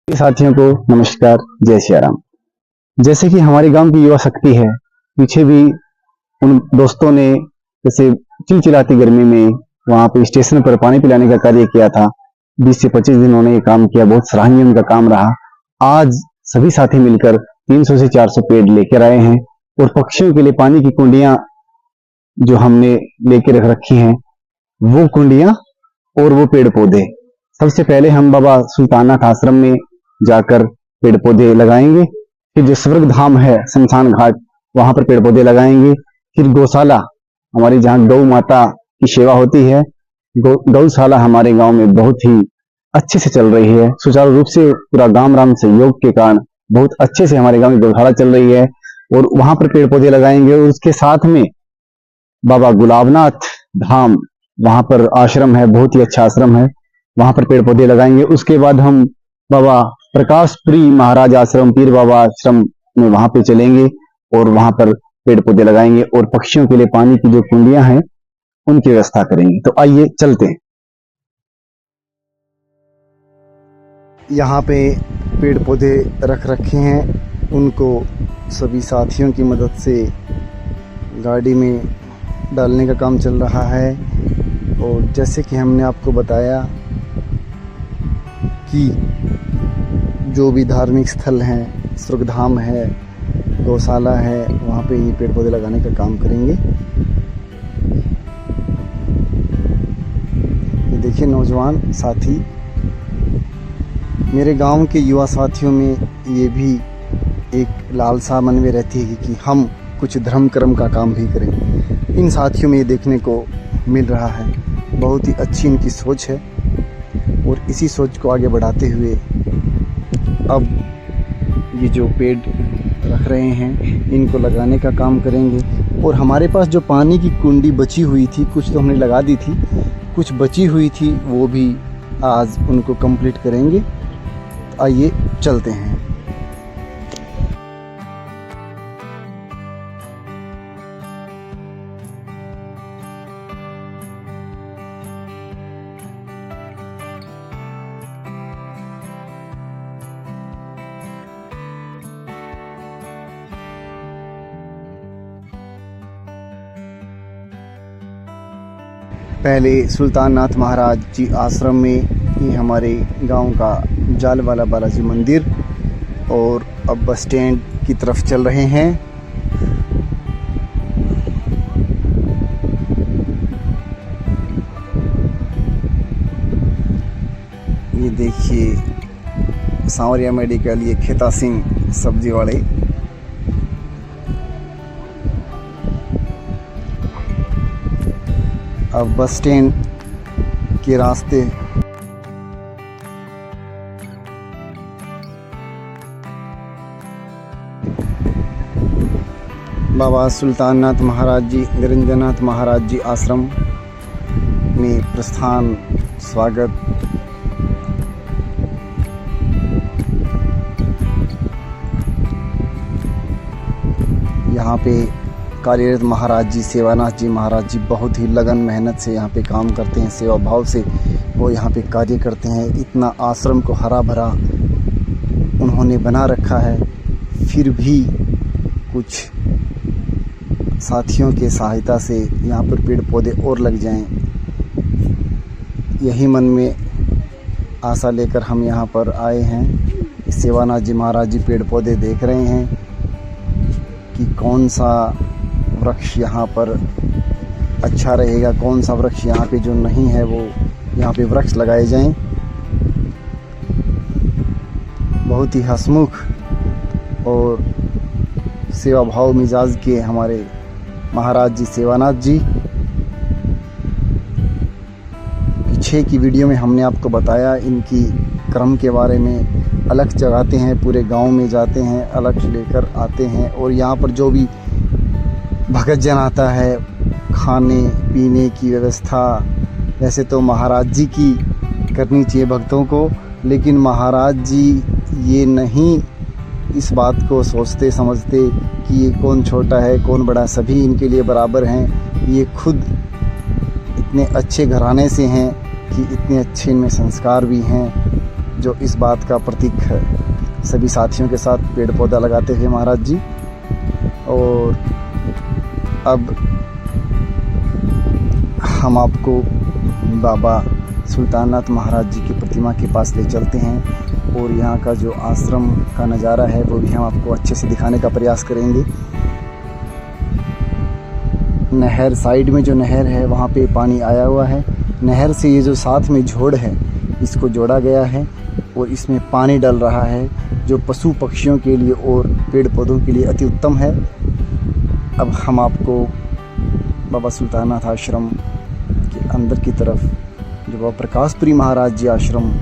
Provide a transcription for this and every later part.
साथियों को नमस्कार, जय श्री राम। जैसे कि हमारे गांव की युवा शक्ति है, पीछे भी उन दोस्तों ने जैसे चिलचिलाती गर्मी में वहां पे स्टेशन पर पानी पिलाने का कार्य किया था। 20 से 25 दिन उन्होंने ये काम किया, बहुत सराहनीय उनका काम रहा। आज सभी साथी मिलकर 300 से 400 पेड़ लेकर आए हैं और पक्षियों के लिए पानी की कुंडियां जो हमने लेकर रख रखी हैं, वो कुंडियां और वो पेड़ पौधे। सबसे पहले हम बाबा सुल्ताननाथ आश्रम में जाकर पेड़ पौधे लगाएंगे। फिर जो स्वर्ग धाम है शमशान घाट, वहां पर पेड़ पौधे लगाएंगे। फिर गौशाला, हमारी जहाँ गौ माता की सेवा होती है, गौशाला हमारे गांव में बहुत ही अच्छे से चल रही है, सुचारू रूप से। पूरा गांव राम सहयोग के कारण बहुत अच्छे से हमारे गांव में गौशाला चल रही है और वहां पर पेड़ पौधे लगाएंगे। और उसके साथ में बाबा गुलाबनाथ धाम, वहां पर आश्रम है, बहुत ही अच्छा आश्रम है, वहां पर पेड़ पौधे लगाएंगे। उसके बाद हम बाबा प्रकाशपुरी महाराज आश्रम, पीर बाबा आश्रम में वहां पे चलेंगे और वहां पर पेड़ पौधे लगाएंगे और पक्षियों के लिए पानी की जो कुंडियां हैं उनकी व्यवस्था करेंगे। तो आइए चलते हैं। यहाँ पे पेड़ पौधे रख रखे हैं, उनको सभी साथियों की मदद से गाड़ी में डालने का काम चल रहा है। और जैसे कि हमने आपको बताया कि जो भी धार्मिक स्थल हैं, स्वर्गधाम है, गौशाला है, वहाँ पे ये पेड़ पौधे लगाने का काम करेंगे। ये देखिए नौजवान साथी, मेरे गांव के युवा साथियों में ये भी एक लालसा मन में रहती है कि हम कुछ धर्म कर्म का काम भी करें। इन साथियों में ये देखने को मिल रहा है। बहुत ही अच्छी इनकी सोच है और इसी सोच को आगे बढ़ाते हुए अब ये जो पेड़ रख रहे हैं इनको लगाने का काम करेंगे। और हमारे पास जो पानी की कुंडी बची हुई थी, कुछ तो हमने लगा दी थी, कुछ बची हुई थी, वो भी आज उनको कंप्लीट करेंगे। तो आइए चलते हैं। पहले सुल्ताननाथ महाराज जी आश्रम में ही हमारे गांव का जाल वाला बालाजी मंदिर, और अब बस स्टैंड की तरफ चल रहे हैं। ये देखिए सांवरिया मेडिकल, ये खेता सिंह सब्जी वाले। अब बस स्टैंड के रास्ते बाबा सुल्ताननाथ महाराज जी, निरंजनाथ महाराज जी आश्रम में प्रस्थान स्वागत। यहाँ पे कार्यरत महाराज जी, सेवानाथ जी महाराज जी बहुत ही लगन मेहनत से यहाँ पे काम करते हैं, सेवा भाव से वो यहाँ पे कार्य करते हैं। इतना आश्रम को हरा भरा उन्होंने बना रखा है, फिर भी कुछ साथियों के सहायता से यहाँ पर पेड़ पौधे और लग जाएं, यही मन में आशा लेकर हम यहाँ पर आए हैं। सेवानाथ जी महाराज जी पेड़ पौधे देख रहे हैं कि कौन सा वृक्ष यहाँ पर अच्छा रहेगा, कौन सा वृक्ष यहाँ पे जो नहीं है वो यहाँ पे वृक्ष लगाए जाएं। बहुत ही हंसमुख और सेवा भाव मिजाज के हमारे महाराज जी सेवानाथ जी। पीछे की वीडियो में हमने आपको बताया इनकी क्रम के बारे में। अलग जगाते हैं, पूरे गांव में जाते हैं, अलग लेकर आते हैं और यहाँ पर जो भी भगत जन आता है, खाने पीने की व्यवस्था वैसे तो महाराज जी की करनी चाहिए भक्तों को, लेकिन महाराज जी ये नहीं इस बात को सोचते समझते कि ये कौन छोटा है कौन बड़ा, सभी इनके लिए बराबर हैं। ये खुद इतने अच्छे घराने से हैं कि इतने अच्छे इनमें संस्कार भी हैं जो इस बात का प्रतीक है। सभी साथियों के साथ पेड़ पौधा लगाते हुए महाराज जी। और अब हम आपको बाबा सुल्ताननाथ महाराज जी की प्रतिमा के पास ले चलते हैं और यहाँ का जो आश्रम का नज़ारा है वो भी हम आपको अच्छे से दिखाने का प्रयास करेंगे। नहर साइड में जो नहर है वहाँ पे पानी आया हुआ है। नहर से ये जो साथ में झोड़ है इसको जोड़ा गया है और इसमें पानी डल रहा है, जो पशु पक्षियों के लिए और पेड़ पौधों के लिए अति उत्तम है। अब हम आपको बाबा सुल्ताननाथ आश्रम के अंदर की तरफ, जो बाबा प्रकाशपुरी महाराज जी आश्रम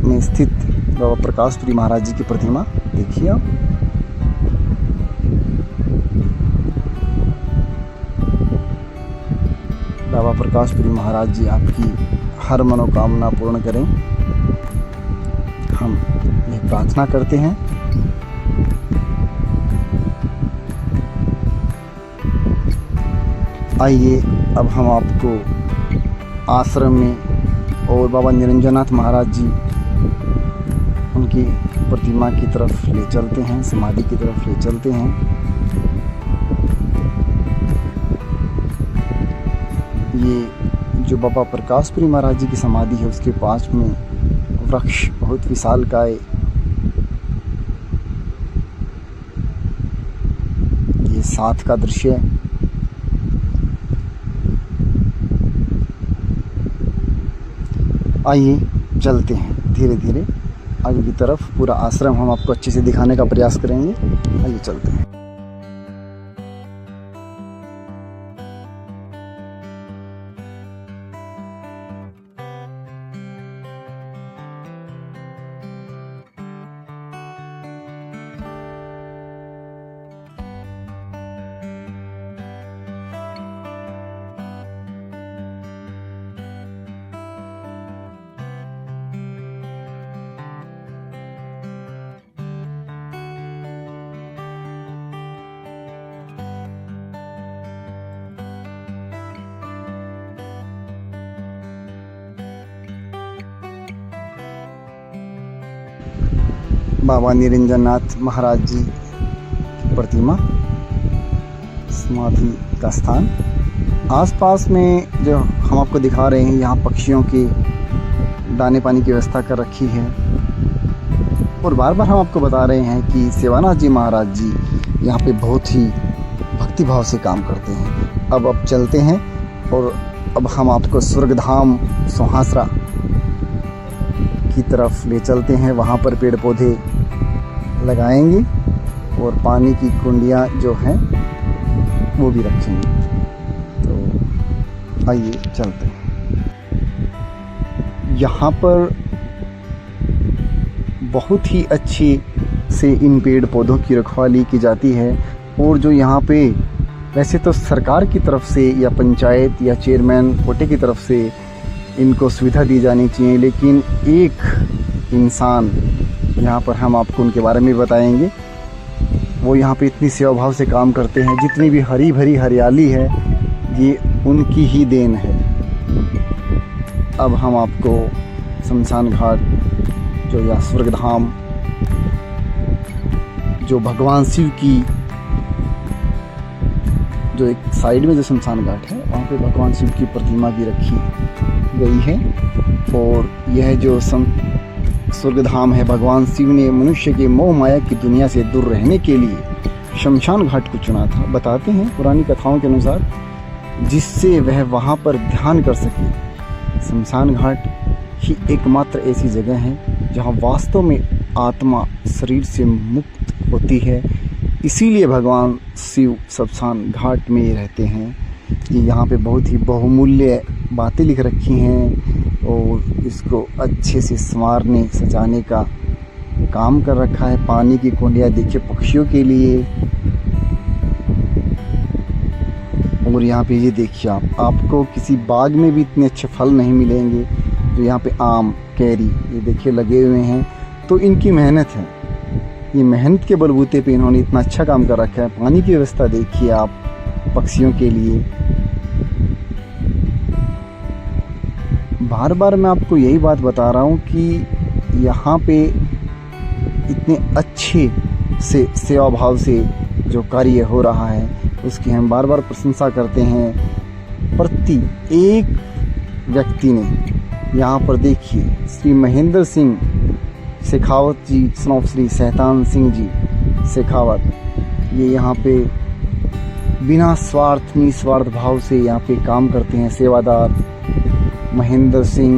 में स्थित बाबा प्रकाशपुरी महाराज जी की प्रतिमा देखिए आप। बाबा प्रकाशपुरी महाराज जी आपकी हर मनोकामना पूर्ण करें, हम यह प्रार्थना करते हैं। आइए अब हम आपको आश्रम में और बाबा निरंजननाथ महाराज जी उनकी प्रतिमा की तरफ ले चलते हैं, समाधि की तरफ ले चलते हैं। ये जो बाबा प्रकाशपुरी महाराज जी की समाधि है उसके पास में वृक्ष बहुत विशालकाय, ये साथ का दृश्य है। आइए चलते हैं धीरे धीरे आगे की तरफ। पूरा आश्रम हम आपको अच्छे से दिखाने का प्रयास करेंगे। आइए चलते हैं। बाबा निरंजननाथ महाराज जी की प्रतिमा, समाधि का स्थान। आसपास में जो हम आपको दिखा रहे हैं यहाँ पक्षियों के दाने पानी की व्यवस्था कर रखी है। और बार बार हम आपको बता रहे हैं कि सेवानाथ जी महाराज जी यहाँ पे बहुत ही भक्तिभाव से काम करते हैं। अब चलते हैं और अब हम आपको स्वर्गधाम सोहासरा की तरफ ले चलते हैं। वहाँ पर पेड़ पौधे लगाएंगे और पानी की कुंडियाँ जो हैं वो भी रखेंगे। तो आइए चलते हैं। यहाँ पर बहुत ही अच्छे से इन पेड़ पौधों की रखवाली की जाती है। और जो यहाँ पे वैसे तो सरकार की तरफ से या पंचायत या चेयरमैन कोटे की तरफ से इनको सुविधा दी जानी चाहिए, लेकिन एक इंसान यहाँ पर हम आपको उनके बारे में बताएंगे। वो यहाँ पे इतनी सेवा भाव से काम करते हैं। जितनी भी हरी भरी हरियाली है ये उनकी ही देन है। अब हम आपको शमशान घाट जो या स्वर्गधाम, जो भगवान शिव की जो एक साइड में जो शमशान घाट है वहाँ पे भगवान शिव की प्रतिमा भी रखी गई है। और यह जो स्वर्गधाम है, भगवान शिव ने मनुष्य के मोह माया की दुनिया से दूर रहने के लिए शमशान घाट को चुना था। बताते हैं पुरानी कथाओं के अनुसार, जिससे वह वहाँ पर ध्यान कर सके। शमशान घाट ही एकमात्र ऐसी जगह है जहाँ वास्तव में आत्मा शरीर से मुक्त होती है। इसीलिए भगवान शिव शमशान घाट में रहते हैं। कि यहाँ पे बहुत ही बहुमूल्य बातें लिख रखी हैं और इसको अच्छे से संवारने सजाने का काम कर रखा है। पानी की कुंडियाँ देखिए पक्षियों के लिए। और यहाँ पे ये देखिए आपको किसी बाग में भी इतने अच्छे फल नहीं मिलेंगे जो यहाँ पे आम, कैरी ये देखिए लगे हुए हैं। तो इनकी मेहनत है, ये मेहनत के बलबूते पे इन्होंने इतना अच्छा काम कर रखा है। पानी की व्यवस्था देखिए आप पक्षियों के लिए। बार बार मैं आपको यही बात बता रहा हूँ कि यहाँ पे इतने अच्छे से सेवा भाव से जो कार्य हो रहा है उसकी हम बार बार प्रशंसा करते हैं। प्रति एक व्यक्ति ने यहाँ पर देखिए श्री महेंद्र सिंह शेखावत जी, सन ऑफ श्री सहतान सिंह जी शेखावत, ये यहाँ पे बिना स्वार्थ निस्वार्थ भाव से यहाँ पे काम करते हैं। सेवादार महेंद्र सिंह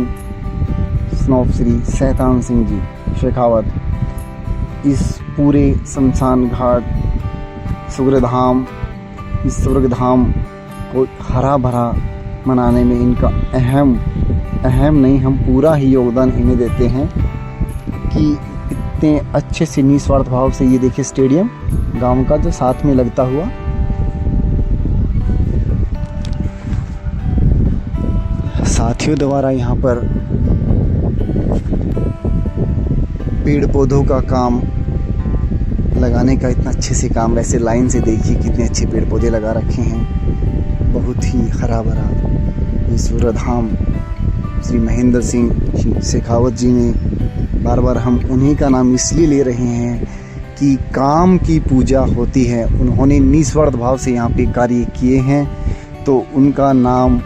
सन ऑफ श्री सहतान सिंह जी शेखावत इस पूरे शमशान घाट स्वर्गधाम, इस स्वर्गधाम को हरा भरा मनाने में इनका अहम नहीं, हम पूरा ही योगदान इन्हें देते हैं कि इतने अच्छे से निस्वार्थ भाव से। ये देखिए स्टेडियम गांव का जो साथ में लगता हुआ, साथियों द्वारा यहाँ पर पेड़ पौधों का काम लगाने का इतना अच्छे से काम, वैसे लाइन से देखिए कितने अच्छे पेड़ पौधे लगा रखे हैं, बहुत ही हरा भरा। ये सूर्यधाम श्री महेंद्र सिंह शेखावत जी ने, बार बार हम उन्हीं का नाम इसलिए ले रहे हैं कि काम की पूजा होती है, उन्होंने निस्वार्थ भाव से यहाँ पे कार्य किए हैं तो उनका नाम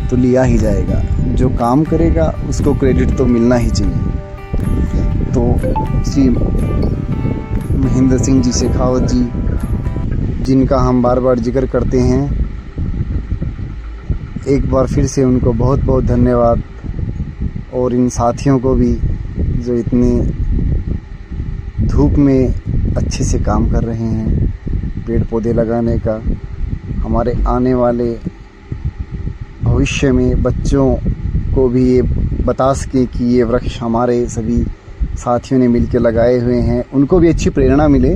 तो लिया ही जाएगा। जो काम करेगा उसको क्रेडिट तो मिलना ही चाहिए। तो श्री महेंद्र सिंह जी शेखावत जी, जिनका हम बार बार जिक्र करते हैं, एक बार फिर से उनको बहुत बहुत धन्यवाद। और इन साथियों को भी जो इतने धूप में अच्छे से काम कर रहे हैं पेड़ पौधे लगाने का, हमारे आने वाले भविष्य में बच्चों को भी ये बता सकें कि ये वृक्ष हमारे सभी साथियों ने मिलकर लगाए हुए हैं, उनको भी अच्छी प्रेरणा मिले।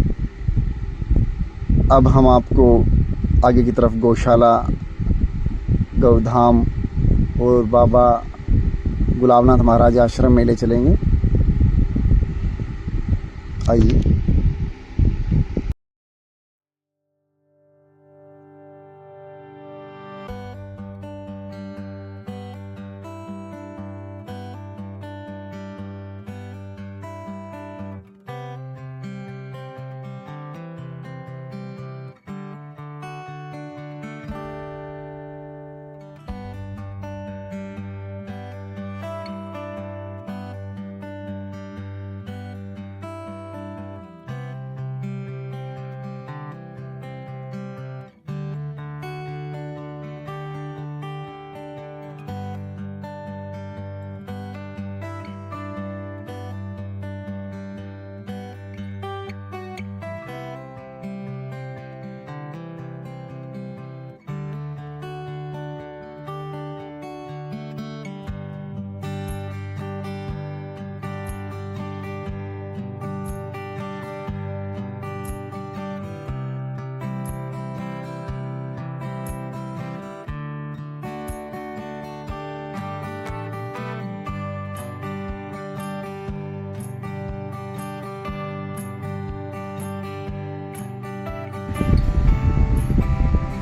अब हम आपको आगे की तरफ गौशाला, गौधाम और बाबा गुलाबनाथ महाराज आश्रम में ले चलेंगे। आइए।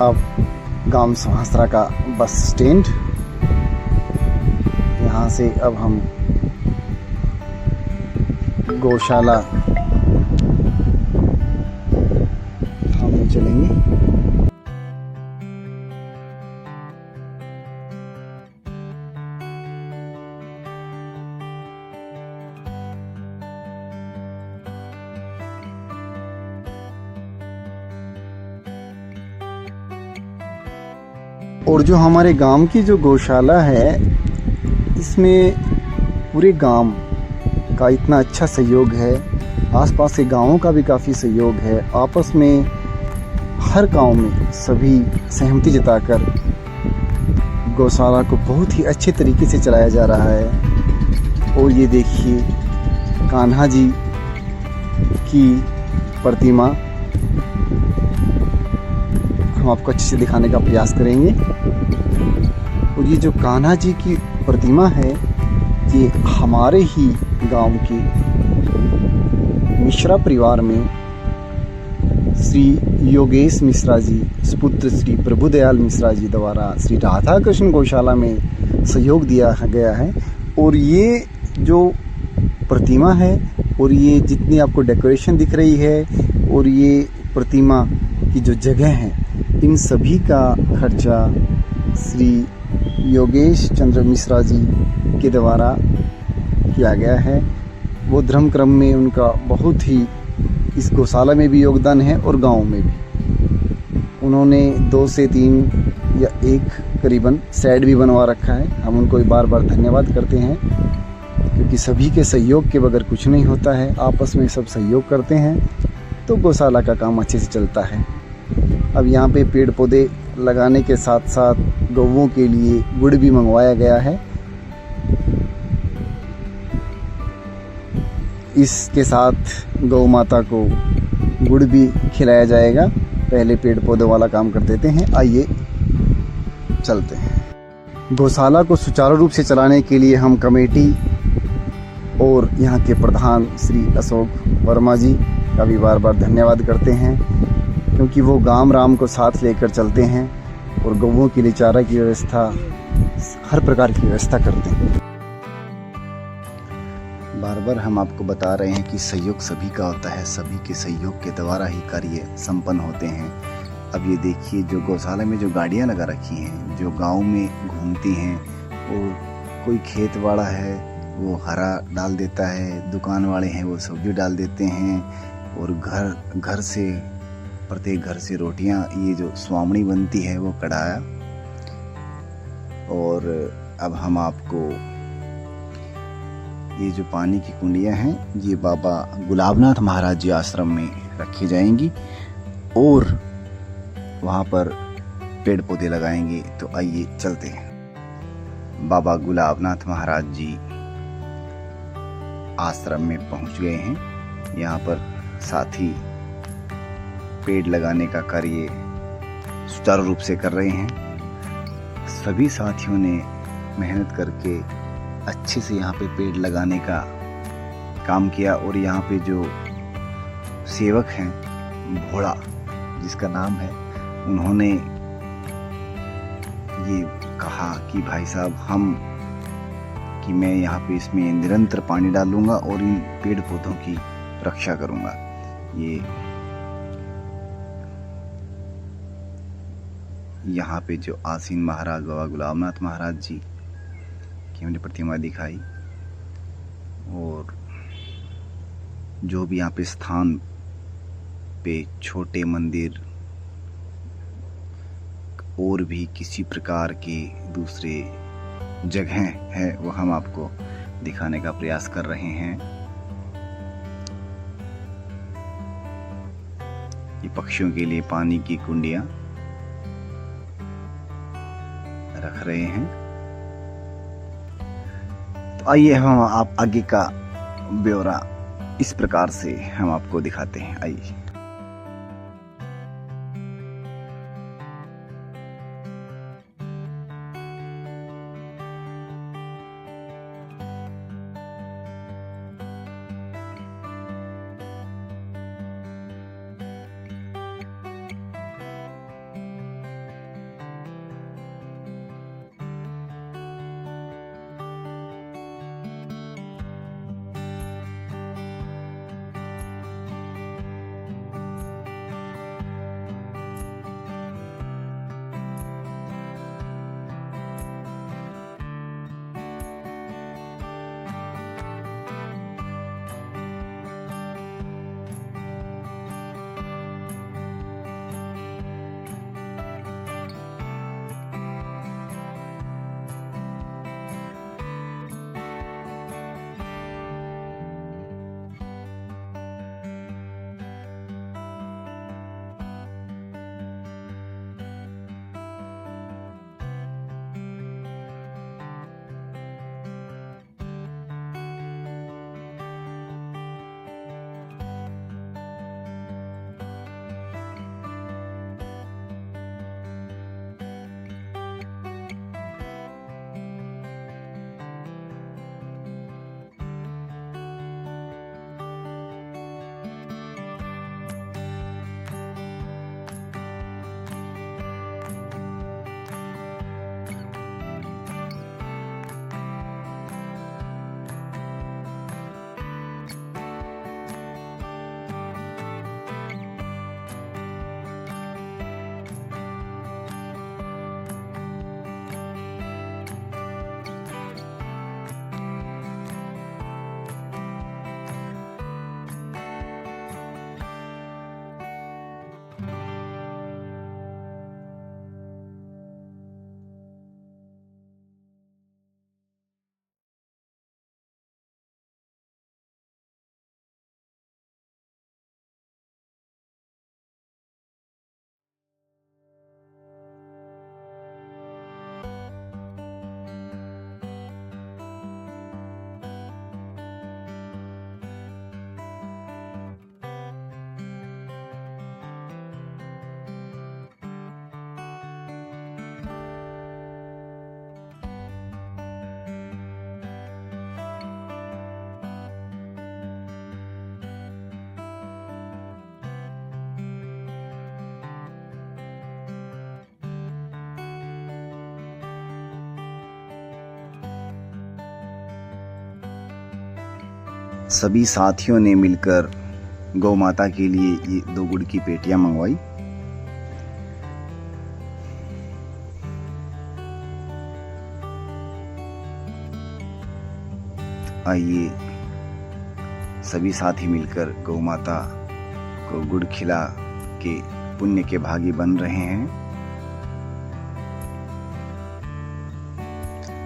अब गांव सुहासरा का बस स्टैंड, यहाँ से अब हम गौशाला धाम में चलेंगे। और जो हमारे गांव की जो गौशाला है, इसमें पूरे गांव का इतना अच्छा सहयोग है, आसपास के गांवों का भी काफ़ी सहयोग है। आपस में हर गांव में सभी सहमति जताकर गौशाला को बहुत ही अच्छे तरीके से चलाया जा रहा है। और ये देखिए कान्हा जी की प्रतिमा हम आपको अच्छे से दिखाने का प्रयास करेंगे। और ये जो कान्हा जी की प्रतिमा है, ये हमारे ही गांव के मिश्रा परिवार में श्री योगेश मिश्रा जी, पुत्र श्री प्रभुदयाल मिश्रा जी द्वारा श्री राधा कृष्ण गौशाला में सहयोग दिया गया है। और ये जो प्रतिमा है और ये जितनी आपको डेकोरेशन दिख रही है और ये प्रतिमा की जो जगह है, इन सभी का खर्चा श्री योगेश चंद्र मिश्रा जी के द्वारा किया गया है। वो धर्म क्रम में उनका बहुत ही इस गौशाला में भी योगदान है और गांव में भी। उन्होंने 2 से 3 या 1 करीबन शेड भी बनवा रखा है। हम उनको बार बार धन्यवाद करते हैं, क्योंकि सभी के सहयोग के बगैर कुछ नहीं होता है। आपस में सब सहयोग करते हैं तो गौशाला का काम अच्छे से चलता है। अब यहाँ पे पेड़ पौधे लगाने के साथ साथ गौओं के लिए गुड़ भी मंगवाया गया है। इसके साथ गौ माता को गुड़ भी खिलाया जाएगा। पहले पेड़ पौधों वाला काम कर देते हैं, आइए चलते हैं। गौशाला को सुचारू रूप से चलाने के लिए हम कमेटी और यहाँ के प्रधान श्री अशोक वर्मा जी का भी बार बार धन्यवाद करते हैं, क्योंकि वो गांव राम को साथ लेकर चलते हैं और गौओं के लिए चारा की व्यवस्था, हर प्रकार की व्यवस्था करते हैं। बार बार हम आपको बता रहे हैं कि सहयोग सभी का होता है, सभी के सहयोग के द्वारा ही कार्य संपन्न होते हैं। अब ये देखिए, जो गौशाला में जो गाड़ियाँ लगा रखी हैं, जो गांव में घूमती हैं, और कोई खेत वाला है वो हरा डाल देता है, दुकान वाले हैं वो सब्जी डाल देते हैं, और घर से प्रत्येक घर से रोटियां, ये जो स्वामणी बनती है वो कढ़ाया। और अब हम आपको ये जो पानी की कुंडियां हैं, ये बाबा गुलाबनाथ महाराज जी आश्रम में रखी जाएंगी और वहाँ पर पेड़ पौधे लगाएंगे। तो आइए चलते हैं। बाबा गुलाबनाथ महाराज जी आश्रम में पहुँच गए हैं। यहाँ पर साथी पेड़ लगाने का कार्य सुचारू रूप से कर रहे हैं। सभी साथियों ने मेहनत करके अच्छे से यहाँ पे पेड़ लगाने का काम किया। और यहाँ पे जो सेवक हैं, भोला जिसका नाम है, उन्होंने ये कहा कि भाई साहब कि मैं यहाँ पे इसमें निरंतर पानी डालूंगा और इन पेड़ पौधों की रक्षा करूंगा। ये यहाँ पे जो आसीन महाराज बाबा गुलाबनाथ महाराज जी की हमने प्रतिमा दिखाई, और जो भी यहाँ पे स्थान पे छोटे मंदिर और भी किसी प्रकार के दूसरे जगह है, वो हम आपको दिखाने का प्रयास कर रहे हैं। ये पक्षियों के लिए पानी की कुंडियां रख रहे हैं। तो आइए हम आप आगे का ब्यौरा इस प्रकार से हम आपको दिखाते हैं। आइए। सभी साथियों ने मिलकर गौ माता के लिए ये 2 गुड़ की पेटियां मंगवाई। आइए सभी साथी मिलकर गौ माता को गुड़ खिला के पुण्य के भागी बन रहे हैं।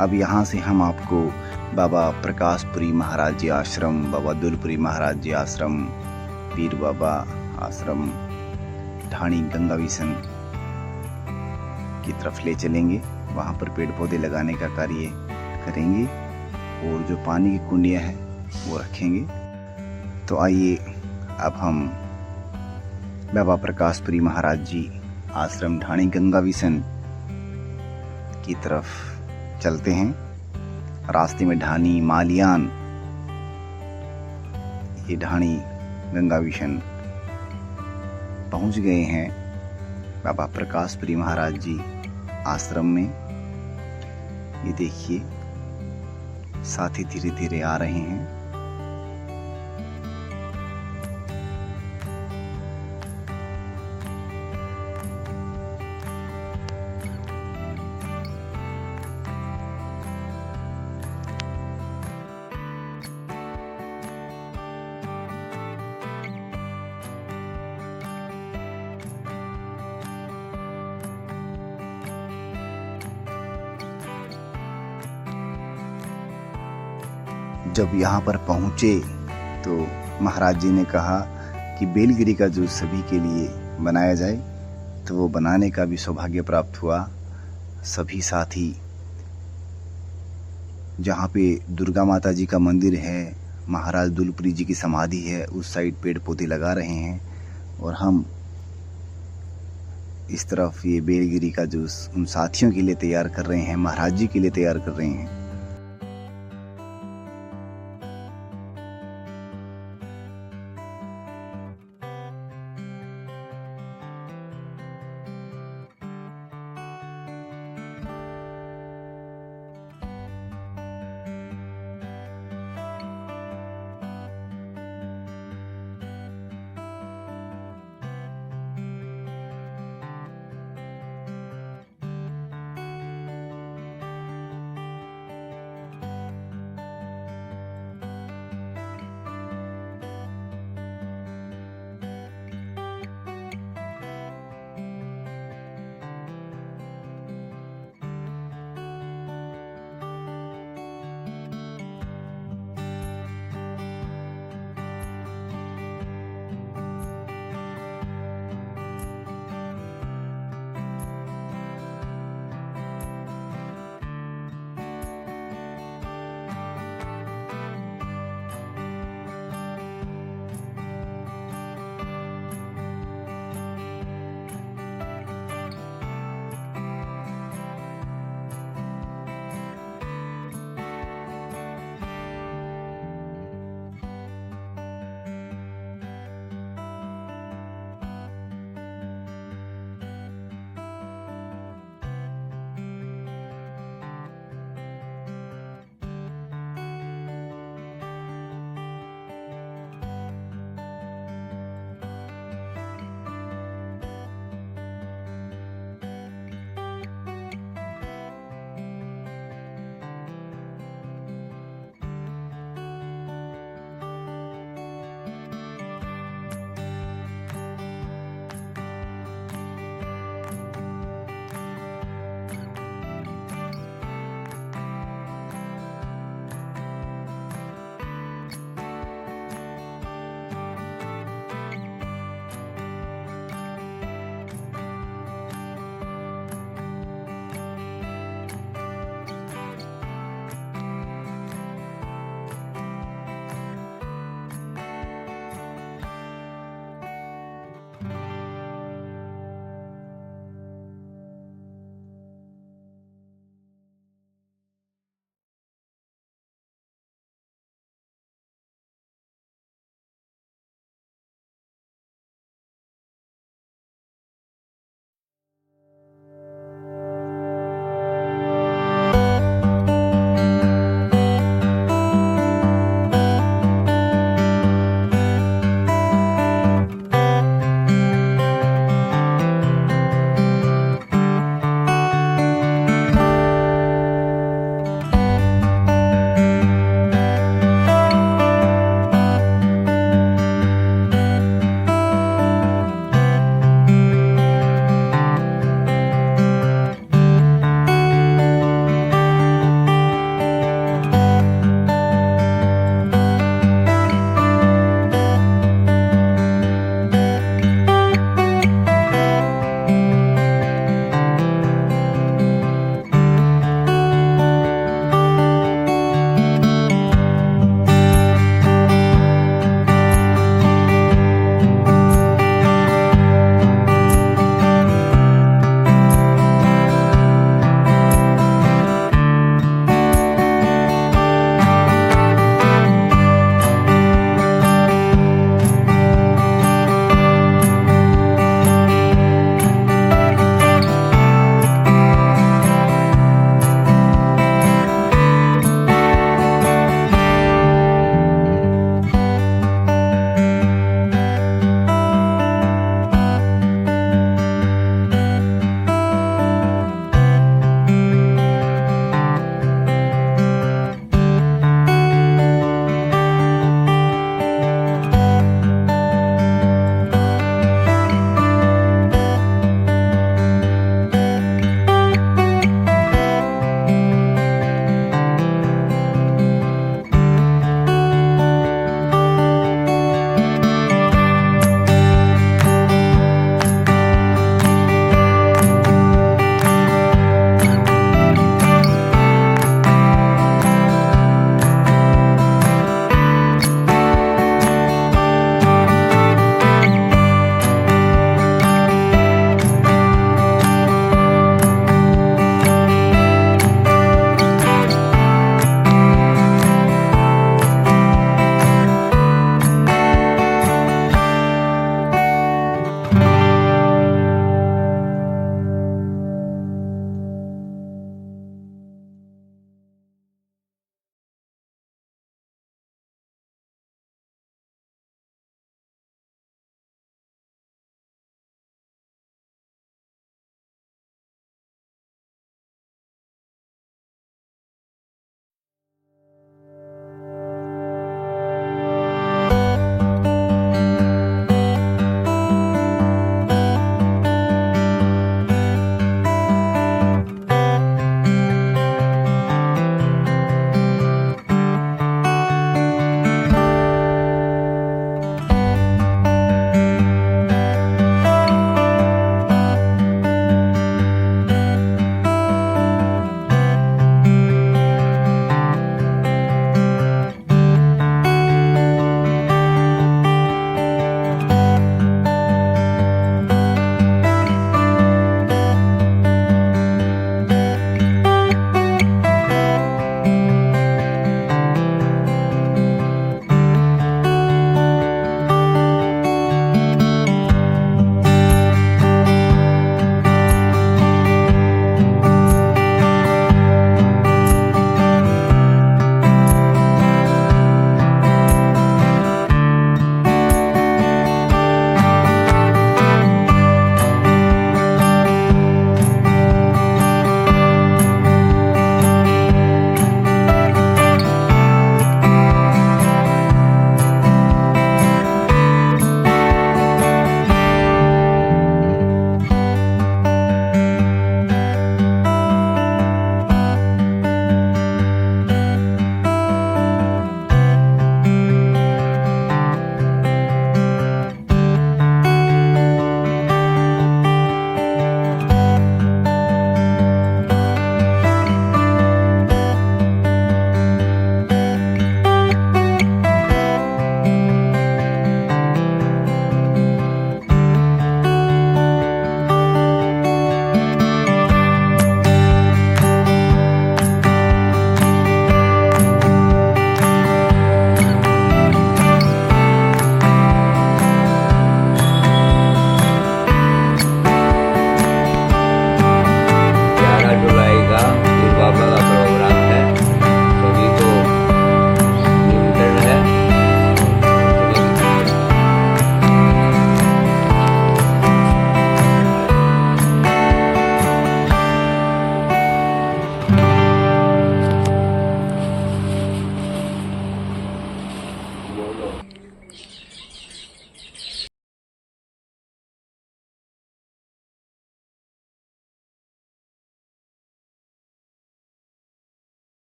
अब यहाँ से हम आपको बाबा प्रकाशपुरी महाराज जी आश्रम, बाबा दुलपुरी महाराज जी आश्रम, पीर बाबा आश्रम, ढाणी गंगा विसन की तरफ ले चलेंगे। वहाँ पर पेड़ पौधे लगाने का कार्य करेंगे और जो पानी की कुंडियाँ हैं वो रखेंगे। तो आइए अब हम बाबा प्रकाशपुरी महाराज जी आश्रम ढाणी गंगा विसन की तरफ चलते हैं। रास्ते में ढाणी, मालियान, ये ढाणी गंगा विसन पहुंच गए हैं बाबा प्रकाशपुरी महाराज जी आश्रम में। ये देखिए साथी धीरे धीरे आ रहे हैं। जब यहाँ पर पहुँचे तो महाराज जी ने कहा कि बेलगिरी का जूस सभी के लिए बनाया जाए। तो वो बनाने का भी सौभाग्य प्राप्त हुआ। सभी साथी जहाँ पे दुर्गा माता जी का मंदिर है, महाराज दुलपुरी जी की समाधि है, उस साइड पेड़ पौधे लगा रहे हैं और हम इस तरफ ये बेलगिरी का जूस उन साथियों के लिए तैयार कर रहे हैं, महाराज जी के लिए तैयार कर रहे हैं।